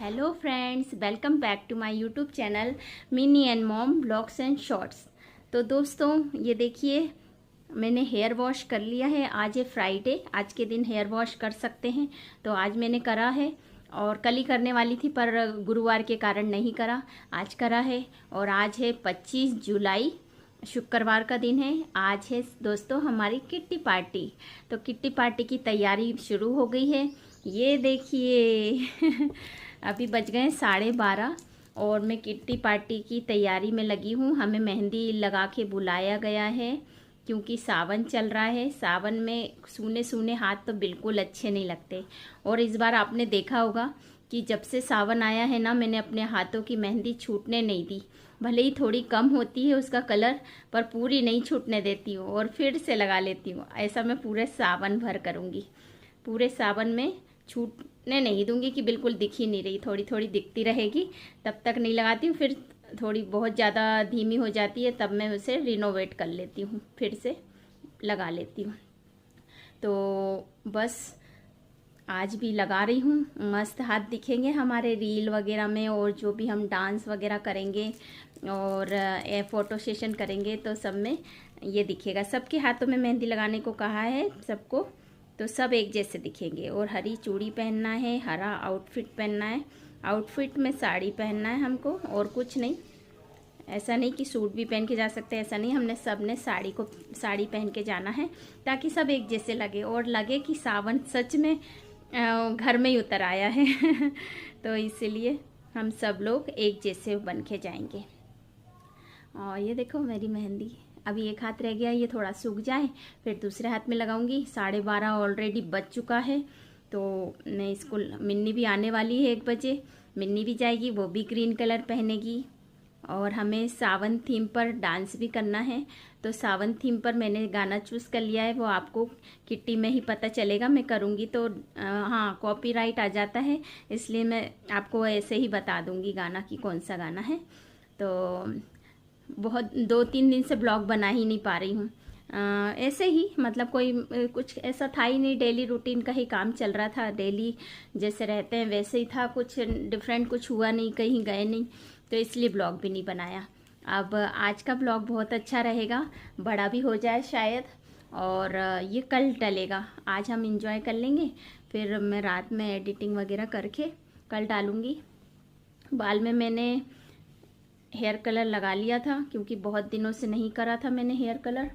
Hello friends, welcome back to my YouTube channel mini and mom blogs and shorts. तो दोस्तों, ये देखिए मैंने हेयर वॉश कर लिया है। आज है फ्राइडे, आज के दिन हेयर वॉश कर सकते हैं, तो आज मैंने करा है। और कल ही करने वाली थी पर गुरुवार के कारण नहीं करा, आज करा है। और आज है 25 जुलाई, शुक्रवार का दिन है। आज है दोस्तों हमारी किट्टी पार्टी। तो किट्टी पार्टी की तैयारी शुरू हो गई है। ये देखिए अभी बज गए 12:30 और मैं किट्टी पार्टी की तैयारी में लगी हूँ। हमें मेहंदी लगा के बुलाया गया है क्योंकि सावन चल रहा है। सावन में सूने सूने हाथ तो बिल्कुल अच्छे नहीं लगते। और इस बार आपने देखा होगा कि जब से सावन आया है ना, मैंने अपने हाथों की मेहंदी छूटने नहीं दी। भले ही थोड़ी कम होती है उसका कलर, पर पूरी नहीं छूटने देती हूँ और फिर से लगा लेती हूँ। ऐसा मैं पूरे सावन भर करूँगी। पूरे सावन में छूटने नहीं दूंगी कि बिल्कुल दिख ही नहीं रही, थोड़ी थोड़ी दिखती रहेगी, तब तक नहीं लगाती हूँ। फिर थोड़ी बहुत ज़्यादा धीमी हो जाती है तब मैं उसे रिनोवेट कर लेती हूँ, फिर से लगा लेती हूँ। तो बस आज भी लगा रही हूँ। मस्त हाथ दिखेंगे हमारे रील वगैरह में, और जो भी हम डांस वगैरह करेंगे और फ़ोटो सेशन करेंगे तो सब में ये दिखेगा। सबके हाथों में मेहंदी लगाने को कहा है सबको, तो सब एक जैसे दिखेंगे। और हरी चूड़ी पहनना है, हरा आउटफिट पहनना है। आउटफिट में साड़ी पहनना है हमको, और कुछ नहीं। ऐसा नहीं कि सूट भी पहन के जा सकते, ऐसा नहीं। हमने सब ने साड़ी पहन के जाना है ताकि सब एक जैसे लगे और लगे कि सावन सच में घर में ही उतर आया है तो इसीलिए हम सब लोग एक जैसे बन के जाएंगे। और ये देखो मेरी मेहंदी, अभी एक हाथ रह गया, ये थोड़ा सूख जाए फिर दूसरे हाथ में लगाऊंगी। 12:30 ऑलरेडी बज चुका है। तो मैं स्कूल, मिन्नी भी आने वाली है 1 बजे। मिन्नी भी जाएगी, वो भी ग्रीन कलर पहनेगी। और हमें सावन थीम पर डांस भी करना है। तो सावन थीम पर मैंने गाना चूज़ कर लिया है, वो आपको किट्टी में ही पता चलेगा। मैं करूँगी तो हाँ, कॉपीराइट आ जाता है, इसलिए मैं आपको ऐसे ही बता दूँगी गाना कि कौन सा गाना है। तो बहुत 2-3 दिन से ब्लॉग बना ही नहीं पा रही हूँ। ऐसे ही, मतलब कोई कुछ ऐसा था ही नहीं, डेली रूटीन का ही काम चल रहा था। डेली जैसे रहते हैं वैसे ही था, कुछ डिफरेंट कुछ हुआ नहीं, कहीं गए नहीं, तो इसलिए ब्लॉग भी नहीं बनाया। अब आज का ब्लॉग बहुत अच्छा रहेगा, बड़ा भी हो जाए शायद, और ये कल डलेगा। आज हम इंजॉय कर लेंगे, फिर मैं रात में एडिटिंग वगैरह करके कल डालूँगी। बाल में मैंने हेयर कलर लगा लिया था क्योंकि बहुत दिनों से नहीं करा था मैंने हेयर कलर,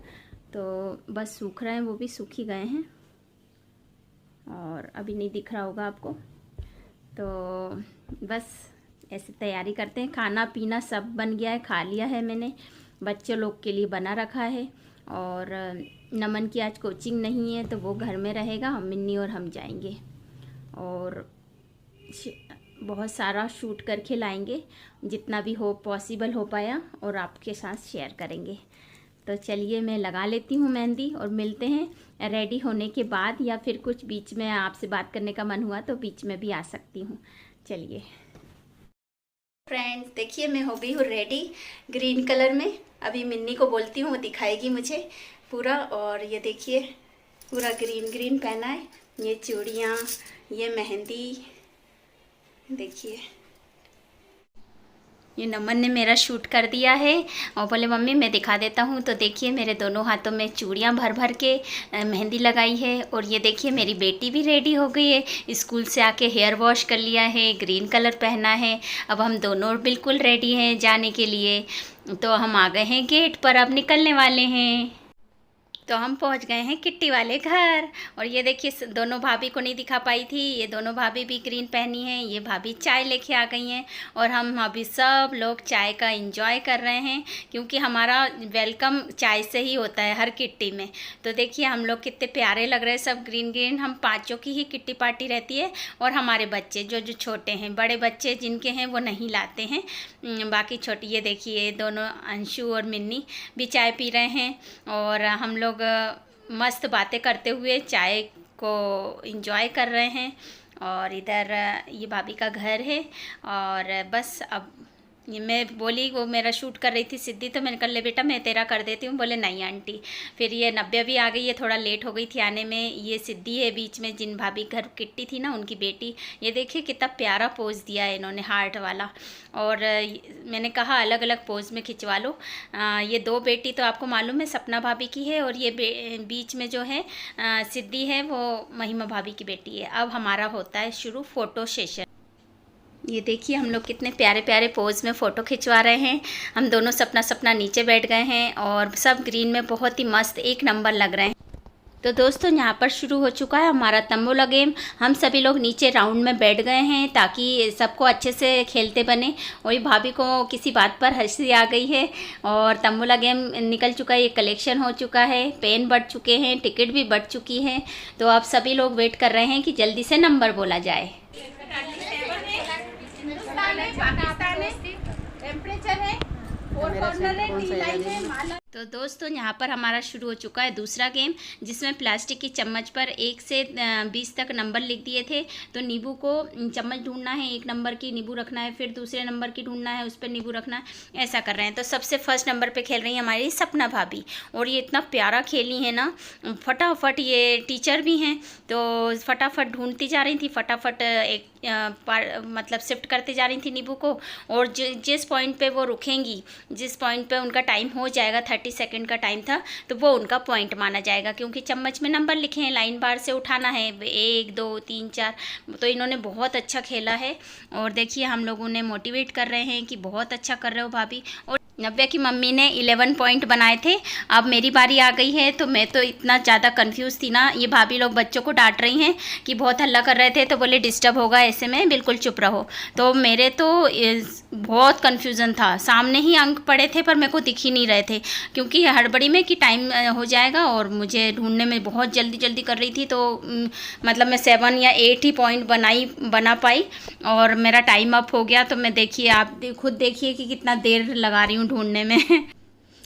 तो बस सूख रहे हैं, वो भी सूख ही गए हैं और अभी नहीं दिख रहा होगा आपको। तो बस ऐसे तैयारी करते हैं। खाना पीना सब बन गया है, खा लिया है मैंने, बच्चे लोग के लिए बना रखा है। और नमन की आज कोचिंग नहीं है तो वो घर में रहेगा, मिन्नी और हम जाएंगे और बहुत सारा शूट करके लाएंगे, जितना भी हो पॉसिबल हो पाया, और आपके साथ शेयर करेंगे। तो चलिए मैं लगा लेती हूँ मेहंदी और मिलते हैं रेडी होने के बाद, या फिर कुछ बीच में आपसे बात करने का मन हुआ तो बीच में भी आ सकती हूँ। चलिए फ्रेंड्स, देखिए मैं हो गई हूँ रेडी ग्रीन कलर में। अभी मिन्नी को बोलती हूँ, वो दिखाएगी मुझे पूरा। और ये देखिए पूरा ग्रीन ग्रीन पहना है, ये चूड़ियाँ, ये मेहंदी देखिए। ये नमन ने मेरा शूट कर दिया है और बोले मम्मी मैं दिखा देता हूँ। तो देखिए मेरे दोनों हाथों में चूड़ियाँ भर भर के मेहंदी लगाई है। और ये देखिए मेरी बेटी भी रेडी हो गई है, स्कूल से आके हेयर वॉश कर लिया है, ग्रीन कलर पहना है। अब हम दोनों बिल्कुल रेडी हैं जाने के लिए। तो हम आ गए हैं गेट पर, अब निकलने वाले हैं। तो हम पहुंच गए हैं किट्टी वाले घर। और ये देखिए दोनों भाभी को नहीं दिखा पाई थी, ये दोनों भाभी भी ग्रीन पहनी हैं, ये भाभी चाय लेके आ गई हैं। और हम अभी सब लोग चाय का एंजॉय कर रहे हैं क्योंकि हमारा वेलकम चाय से ही होता है हर किट्टी में। तो देखिए हम लोग कितने प्यारे लग रहे हैं, सब ग्रीन ग्रीन। हम 5 की ही किट्टी पार्टी रहती है, और हमारे बच्चे जो जो छोटे हैं, बड़े बच्चे जिनके हैं वो नहीं लाते हैं, बाकी छोटी। ये देखिए दोनों अंशु और मिन्नी भी चाय पी रहे हैं, और हम लोग मस्त बातें करते हुए चाय को एंजॉय कर रहे हैं। और इधर ये भाभी का घर है। और बस अब ये मैं बोली, वो मेरा शूट कर रही थी सिद्धि, तो मैंने कहा ले बेटा मैं तेरा कर देती हूँ। बोले नहीं आंटी। फिर ये नव्या भी आ गई है, थोड़ा लेट हो गई थी आने में। ये सिद्धि है बीच में, जिन भाभी घर किट्टी थी ना उनकी बेटी। ये देखिए कितना प्यारा पोज दिया है इन्होंने, हार्ट वाला। और मैंने कहा अलग अलग पोज में खिंचवा लो। ये दो बेटी तो आपको मालूम है सपना भाभी की है, और ये बीच में जो है सिद्धि है वो महिमा भाभी की बेटी है। अब हमारा होता है शुरू फ़ोटो सेशन। ये देखिए हम लोग कितने प्यारे प्यारे पोज में फ़ोटो खिंचवा रहे हैं। हम दोनों सपना सपना नीचे बैठ गए हैं और सब ग्रीन में बहुत ही मस्त एक नंबर लग रहे हैं। तो दोस्तों यहाँ पर शुरू हो चुका है हमारा तंबोला गेम। हम सभी लोग नीचे राउंड में बैठ गए हैं ताकि सबको अच्छे से खेलते बने। और ये भाभी को किसी बात पर हंसी आ गई है और तंबोला गेम निकल चुका है, ये कलेक्शन हो चुका है, पेन बढ़ चुके हैं, टिकट भी बढ़ चुकी है। तो अब सभी लोग वेट कर रहे हैं कि जल्दी से नंबर बोला जाए। टेम्परेचर है, फोर कॉर्नर है, टी लाइन है। तो दोस्तों यहाँ पर हमारा शुरू हो चुका है दूसरा गेम, जिसमें प्लास्टिक की चम्मच पर 1 से 20 तक नंबर लिख दिए थे। तो नींबू को चम्मच ढूंढना है, 1 नंबर की नींबू रखना है, फिर दूसरे नंबर की ढूंढना है, उस पर नींबू रखना है, ऐसा कर रहे हैं। तो सबसे फर्स्ट नंबर पे खेल रही है हमारी सपना भाभी, और ये इतना प्यारा खेली है ना, फटाफट। ये टीचर भी हैं तो फटाफट ढूंढती जा रही थी, फटाफट एक मतलब शिफ्ट करते जा रही थी नींबू को। और जिस पॉइंट पे वो रुकेंगी, जिस पॉइंट पे उनका टाइम हो जाएगा, 30 सेकंड का टाइम था, तो वो उनका पॉइंट माना जाएगा, क्योंकि चम्मच में नंबर लिखे हैं, लाइन बार से उठाना है 1 2 3 4। तो इन्होंने बहुत अच्छा खेला है और देखिए हम लोग उन्हें मोटिवेट कर रहे हैं कि बहुत अच्छा कर रहे हो भाभी। और नव्या की मम्मी ने 11 पॉइंट बनाए थे। अब मेरी बारी आ गई है, तो मैं तो इतना ज़्यादा कंफ्यूज थी ना। ये भाभी लोग बच्चों को डांट रही हैं कि बहुत हल्ला कर रहे थे, तो बोले डिस्टर्ब होगा, ऐसे में बिल्कुल चुप रहो। तो मेरे तो बहुत कन्फ्यूज़न था, सामने ही अंक पड़े थे पर मेरे को दिख ही नहीं रहे थे, क्योंकि हड़बड़ी में कि टाइम हो जाएगा और मुझे ढूंढने में बहुत जल्दी जल्दी कर रही थी। तो मतलब मैं 7 या 8 ही पॉइंट बना पाई और मेरा टाइम अप हो गया। तो मैं देखिए, आप खुद देखिए कि कितना देर लगा रही हूँ ढूंढने में।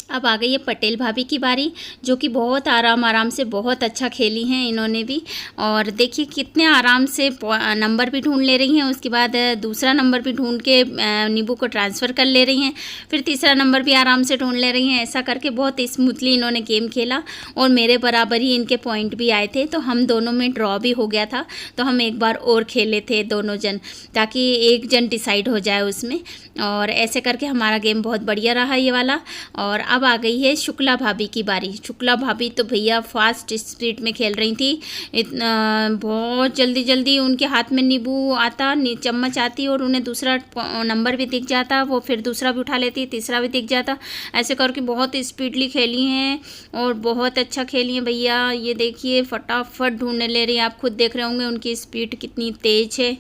अब आ गई है पटेल भाभी की बारी, जो कि बहुत आराम से बहुत अच्छा खेली हैं इन्होंने भी। और देखिए कितने आराम से नंबर भी ढूंढ ले रही हैं, उसके बाद दूसरा नंबर भी ढूंढ के नींबू को ट्रांसफ़र कर ले रही हैं, फिर तीसरा नंबर भी आराम से ढूंढ ले रही हैं। ऐसा करके बहुत स्मूथली इन्होंने गेम खेला और मेरे बराबर ही इनके पॉइंट भी आए थे। तो हम दोनों में ड्रॉ भी हो गया था, तो हम एक बार और खेले थे दोनों जन, ताकि एक जन डिसाइड हो जाए उसमें। और ऐसे करके हमारा गेम बहुत बढ़िया रहा ये वाला। और अब आ गई है शुक्ला भाभी की बारी। शुक्ला भाभी तो भैया फास्ट स्पीड में खेल रही थी, इतना बहुत जल्दी जल्दी उनके हाथ में नींबू आता, चम्मच आती और उन्हें दूसरा नंबर भी दिख जाता, वो फिर दूसरा भी उठा लेती, तीसरा भी दिख जाता। ऐसे करके बहुत स्पीडली खेली हैं और बहुत अच्छा खेली हैं भैया। ये देखिए फटाफट ढूंढने ले रही हैं, आप खुद देख रहे होंगे उनकी स्पीड कितनी तेज़ है।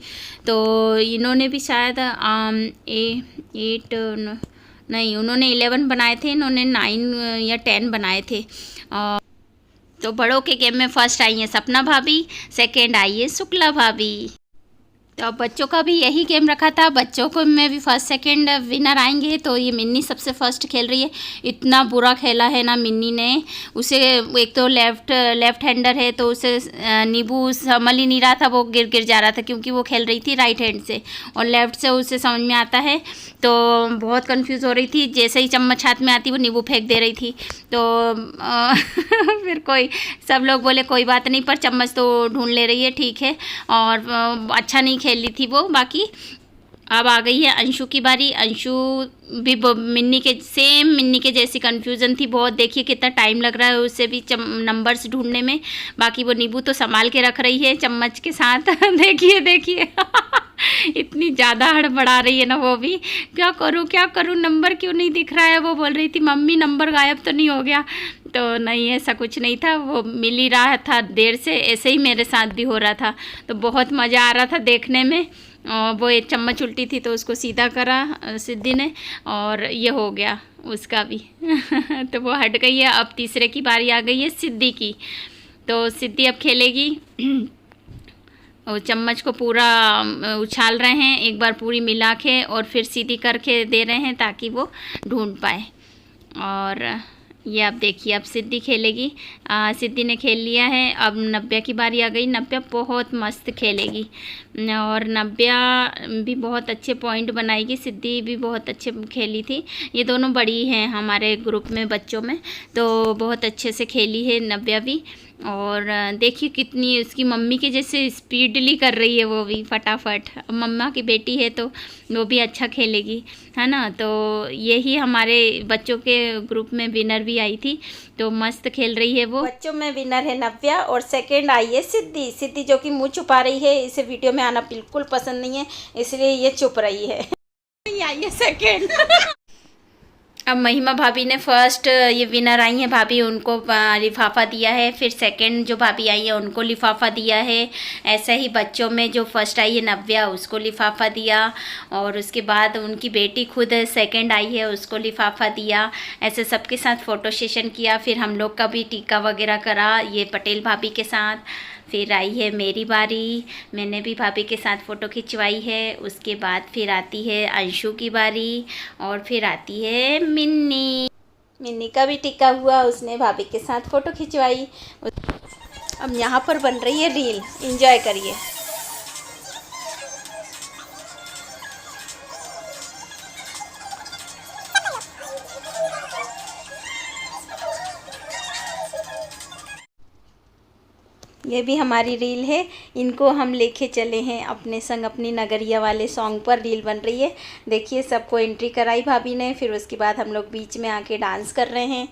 तो इन्होंने भी शायद 8 नहीं, उन्होंने 11 बनाए थे, इन्होंने 9 या 10 बनाए थे। तो बड़ों के गेम में फर्स्ट आई है सपना भाभी, सेकंड आई है शुक्ला भाभी। तो अब बच्चों का भी यही गेम रखा था, बच्चों को में भी फर्स्ट सेकंड विनर आएंगे। तो ये मिन्नी सबसे फर्स्ट खेल रही है। इतना बुरा खेला है ना मिन्नी ने, उसे एक तो लेफ्ट हैंडर है, तो उसे नींबू संभल ही नहीं रहा था, वो गिर जा रहा था, क्योंकि वो खेल रही थी राइट हैंड से और लेफ्ट से उसे समझ में आता है। तो बहुत कंफ्यूज हो रही थी, जैसे ही चम्मच हाथ में आती वो नींबू फेंक दे रही थी। तो फिर सब लोग बोले कोई बात नहीं, पर चम्मच तो ढूंढ ले रही है, ठीक है। और अच्छा नहीं खेली थी वो। बाकी अब आ गई है अंशु की बारी। अंशु भी मिन्नी के जैसी कन्फ्यूज़न थी बहुत। देखिए कितना टाइम लग रहा है उसे भी नंबर्स ढूंढने में। बाकी वो नींबू तो संभाल के रख रही है चम्मच के साथ। देखिए इतनी ज़्यादा हड़बड़ा रही है ना वो भी, क्या करूँ नंबर क्यों नहीं दिख रहा है। वो बोल रही थी मम्मी नंबर गायब तो नहीं हो गया। तो नहीं, ऐसा कुछ नहीं था, वो मिल ही रहा था देर से। ऐसे ही मेरे साथ भी हो रहा था, तो बहुत मज़ा आ रहा था देखने में। वो एक चम्मच उल्टी थी तो उसको सीधा करा सिद्धि ने, और ये हो गया उसका भी। तो वो हट गई है। अब तीसरे की बारी आ गई है सिद्धि की। तो सिद्धि अब खेलेगी। और चम्मच को पूरा उछाल रहे हैं, एक बार पूरी मिला के और फिर सीधी करके दे रहे हैं ताकि वो ढूंढ पाए। और ये आप देखिए, अब सिद्धि खेलेगी। सिद्धि ने खेल लिया है, अब नव्या की बारी आ गई। नव्या बहुत मस्त खेलेगी और नव्या भी बहुत अच्छे पॉइंट बनाएगी। सिद्धि भी बहुत अच्छे खेली थी। ये दोनों बड़ी हैं हमारे ग्रुप में बच्चों में, तो बहुत अच्छे से खेली है नव्या भी। और देखिए कितनी उसकी मम्मी के जैसे स्पीडली कर रही है वो भी फटाफट। मम्मा की बेटी है तो वो भी अच्छा खेलेगी, है ना। तो यही हमारे बच्चों के ग्रुप में विनर भी आई थी, तो मस्त खेल रही है वो। बच्चों में विनर है नव्या और सेकंड आई है सिद्धि। सिद्धि जो कि मुँह छुपा रही है, इसे वीडियो में आना बिल्कुल पसंद नहीं है, इसलिए ये चुप रही है। आई है सेकेंड। अब महिमा भाभी ने फर्स्ट, ये विनर आई हैं भाभी, उनको लिफाफा दिया है। फिर सेकंड जो भाभी आई है उनको लिफाफा दिया है। ऐसा ही बच्चों में जो फर्स्ट आई है नव्या, उसको लिफाफा दिया। और उसके बाद उनकी बेटी खुद सेकंड आई है, उसको लिफाफा दिया। ऐसे सबके साथ फ़ोटो सेशन किया। फिर हम लोग का भी टीका वगैरह करा, ये पटेल भाभी के साथ। फिर आई है मेरी बारी, मैंने भी भाभी के साथ फ़ोटो खिंचवाई है। उसके बाद फिर आती है अंशु की बारी और फिर आती है मिन्नी। मिन्नी का भी टिक्का हुआ, उसने भाभी के साथ फ़ोटो खिंचवाई। अब यहाँ पर बन रही है रील, एंजॉय करिए। ये भी हमारी रील है, इनको हम लेके चले हैं अपने संग अपनी नगरिया वाले सॉन्ग पर। रील बन रही है, देखिए सबको एंट्री कराई भाभी ने। फिर उसके बाद हम लोग बीच में आके डांस कर रहे हैं।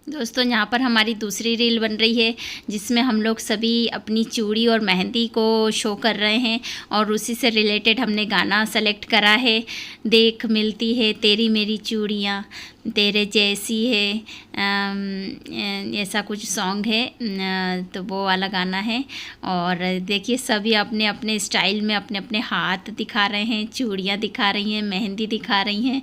दोस्तों यहाँ पर हमारी दूसरी रील बन रही है, जिसमें हम लोग सभी अपनी चूड़ी और मेहंदी को शो कर रहे हैं और उसी से रिलेटेड हमने गाना सेलेक्ट करा है। देख मिलती है तेरी मेरी चूड़ियाँ तेरे जैसी है, ऐसा कुछ सॉन्ग है, तो वो वाला गाना है। और देखिए सभी अपने अपने स्टाइल में अपने अपने हाथ दिखा रहे हैं, चूड़ियाँ दिखा रही हैं, मेहंदी दिखा रही हैं।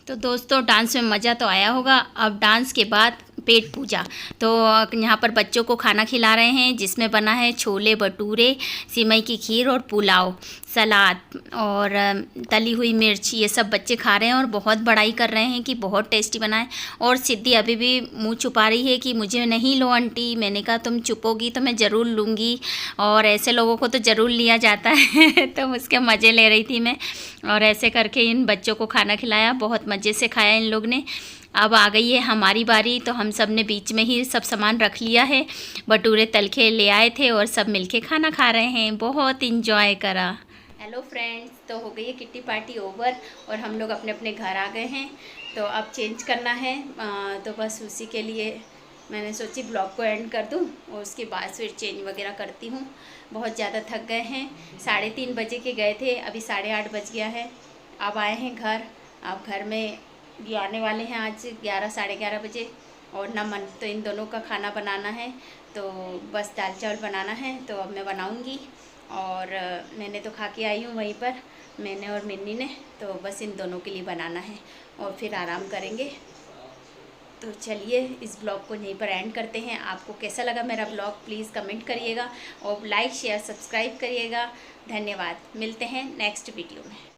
तो दोस्तों डांस में मज़ा तो आया होगा। अब डांस के बाद पेट पूजा। तो यहाँ पर बच्चों को खाना खिला रहे हैं, जिसमें बना है छोले भटूरे, सिमई की खीर और पुलाव, सलाद और तली हुई मिर्च। ये सब बच्चे खा रहे हैं और बहुत बड़ाई कर रहे हैं कि बहुत टेस्टी बना है। और सिद्धि अभी भी मुंह छुपा रही है कि मुझे नहीं लो आंटी। मैंने कहा तुम चुपोगी तो मैं ज़रूर लूँगी, और ऐसे लोगों को तो ज़रूर लिया जाता है। तो उसके मज़े ले रही थी मैं, और ऐसे करके इन बच्चों को खाना खिलाया। बहुत मज़े से खाया इन लोग ने। अब आ गई है हमारी बारी, तो हम सब ने बीच में ही सब सामान रख लिया है। भटूरे तल के ले आए थे और सब मिलके खाना खा रहे हैं। बहुत इंजॉय करा। हेलो फ्रेंड्स, तो हो गई है किट्टी पार्टी ओवर और हम लोग अपने अपने घर आ गए हैं। तो अब चेंज करना है, तो बस उसी के लिए मैंने सोची ब्लॉग को एंड कर दूं और उसके बाद फिर चेंज वगैरह करती हूँ। बहुत ज़्यादा थक गए हैं। 3:30 बजे के गए थे, अभी 8:30 बज गया है। अब आए हैं घर। अब घर में ये आने वाले हैं आज 11 साढ़े 11 बजे। और नमन, तो इन दोनों का खाना बनाना है। तो बस दाल चावल बनाना है, तो अब मैं बनाऊंगी। और मैंने तो खा के आई हूँ वहीं पर, मैंने और मिन्नी ने। तो बस इन दोनों के लिए बनाना है और फिर आराम करेंगे। तो चलिए इस ब्लॉग को यहीं पर एंड करते हैं। आपको कैसा लगा मेरा ब्लॉग प्लीज़ कमेंट करिएगा और लाइक शेयर सब्सक्राइब करिएगा। धन्यवाद। मिलते हैं नेक्स्ट वीडियो में।